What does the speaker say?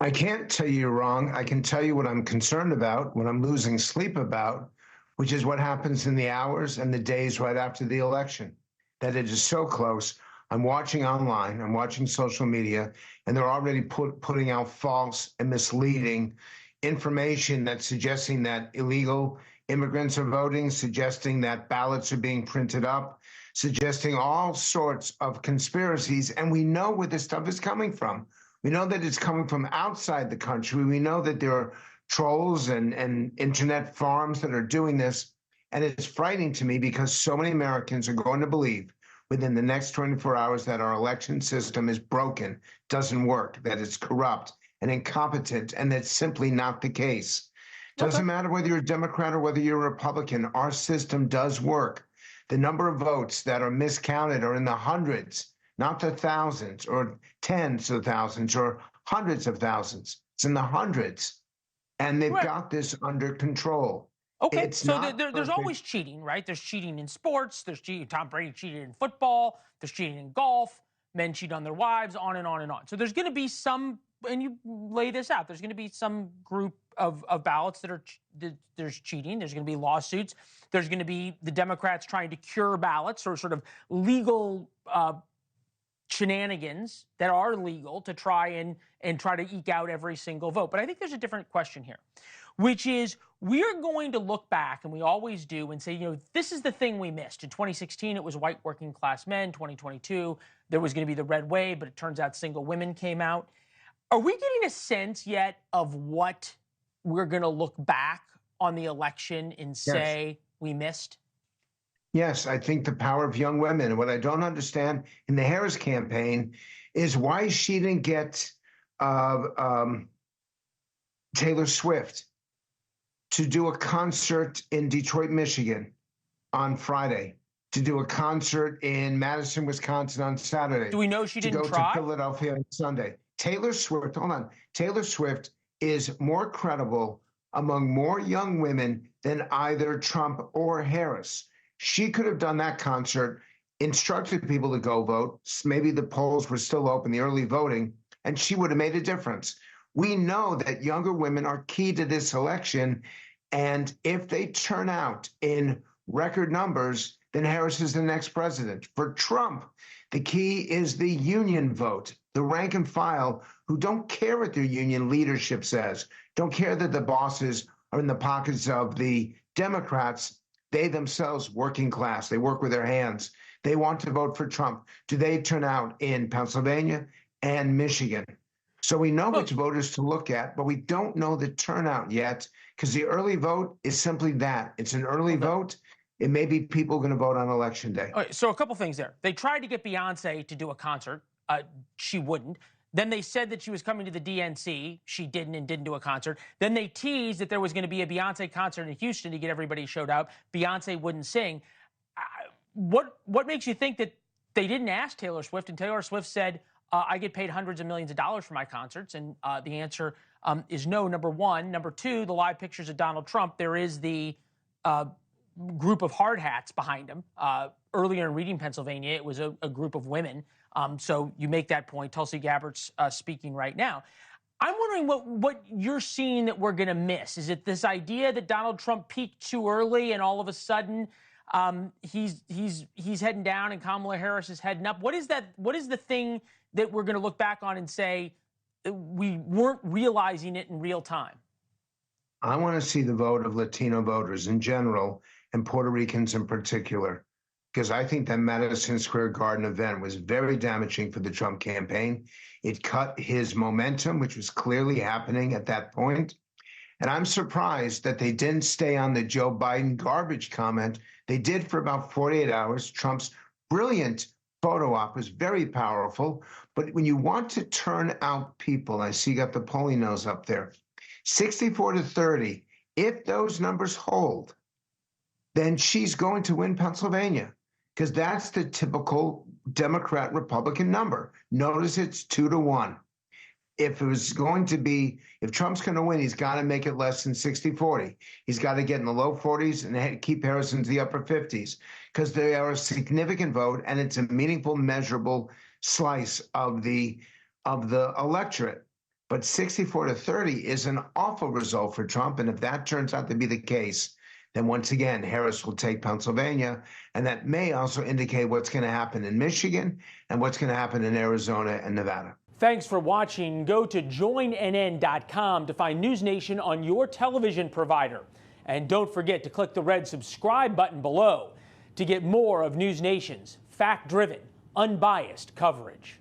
I can't tell you you're wrong. I can tell you what I'm concerned about, what I'm losing sleep about, which is what happens in the hours and the days right after the election, that it is so close. I'm watching online, I'm watching social media, and they're already putting out false and misleading information that's suggesting that illegal immigrants are voting, suggesting that ballots are being printed up, suggesting all sorts of conspiracies. And we know where this stuff is coming from. We know that it's coming from outside the country. We know that there are trolls and internet farms that are doing this. And it's frightening to me because so many Americans are going to believe within the next 24 hours that our election system is broken, doesn't work, that it's corrupt and incompetent, and that's simply not the case. Doesn't matter whether you're a Democrat or whether you're a Republican, our system does work. The number of votes that are miscounted are in the hundreds, not the thousands or tens of thousands or hundreds of thousands. It's in the hundreds. And they've got this under control. Okay, so there's always cheating, right? There's cheating in sports. There's cheating. Tom Brady cheated in football. There's cheating in golf. Men cheat on their wives, on and on and on. So there's going to be some, and you lay this out, there's going to be some group of ballots that are there's cheating. There's going to be lawsuits. There's going to be the Democrats trying to cure ballots or sort of legal shenanigans that are legal to try and try to eke out every single vote. But I think there's a different question here, which is we're going to look back, and we always do, and say, you know, this is the thing we missed. In 2016, it was white working class men. 2022, there was going to be the red wave, but it turns out single women came out. Are we getting a sense yet of what we're going to look back on the election and say we missed? Yes, I think the power of young women. And what I don't understand in the Harris campaign is why she didn't get Taylor Swift to do a concert in Detroit, Michigan on Friday, to do a concert in Madison, Wisconsin on Saturday. Do we know she didn't try? To go to Philadelphia on Sunday. Taylor Swift, hold on. Taylor Swift is more credible among more young women than either Trump or Harris. She could have done that concert, instructed people to go vote. Maybe the polls were still open, the early voting, and she would have made a difference. We know that younger women are key to this election, and if they turn out in record numbers, then Harris is the next president. For Trump, the key is the union vote, the rank and file who don't care what their union leadership says, don't care that the bosses are in the pockets of the Democrats. They themselves, working class, they work with their hands. They want to vote for Trump. Do they turn out in Pennsylvania and Michigan? So we know which voters to look at, but we don't know the turnout yet because the early vote is simply that. It's an early vote. It may be people going to vote on Election Day. All right, so a couple things there. They tried to get Beyonce to do a concert. She wouldn't. Then they said that she was coming to the DNC. She didn't and didn't do a concert. Then they teased that there was going to be a Beyonce concert in Houston to get everybody showed up. Beyonce wouldn't sing. What makes you think that they didn't ask Taylor Swift and Taylor Swift said, I get paid hundreds of millions of dollars for my concerts? And the answer is no, number one. Number two, the live pictures of Donald Trump, there is the group of hard hats behind him. Earlier in Reading, Pennsylvania, it was a group of women. So you make that point. Tulsi Gabbard's speaking right now. I'm wondering what you're seeing that we're going to miss. Is it this idea that Donald Trump peaked too early and all of a sudden he's heading down and Kamala Harris is heading up? What is that? What is the thing that we're going to look back on and say we weren't realizing it in real time? I want to see the vote of Latino voters in general and Puerto Ricans in particular, because I think that Madison Square Garden event was very damaging for the Trump campaign. It cut his momentum, which was clearly happening at that point. And I'm surprised that they didn't stay on the Joe Biden garbage comment. They did for about 48 hours. Trump's brilliant photo op was very powerful. But when you want to turn out people, I see you got the polling nose up there, 64 to 30, if those numbers hold, then she's going to win Pennsylvania, because that's the typical Democrat-Republican number. Notice it's 2-1. If it was going to be, if Trump's going to win, he's got to make it less than 60-40. He's got to get in the low 40s and keep Harris into the upper 50s, because they are a significant vote and it's a meaningful, measurable slice of the electorate. But 64 to 30 is an awful result for Trump. And if that turns out to be the case, then once again, Harris will take Pennsylvania. And that may also indicate what's going to happen in Michigan and what's going to happen in Arizona and Nevada. Thanks for watching. Go to joinnn.com to find NewsNation on your television provider. And don't forget to click the red subscribe button below to get more of NewsNation's fact-driven, unbiased coverage.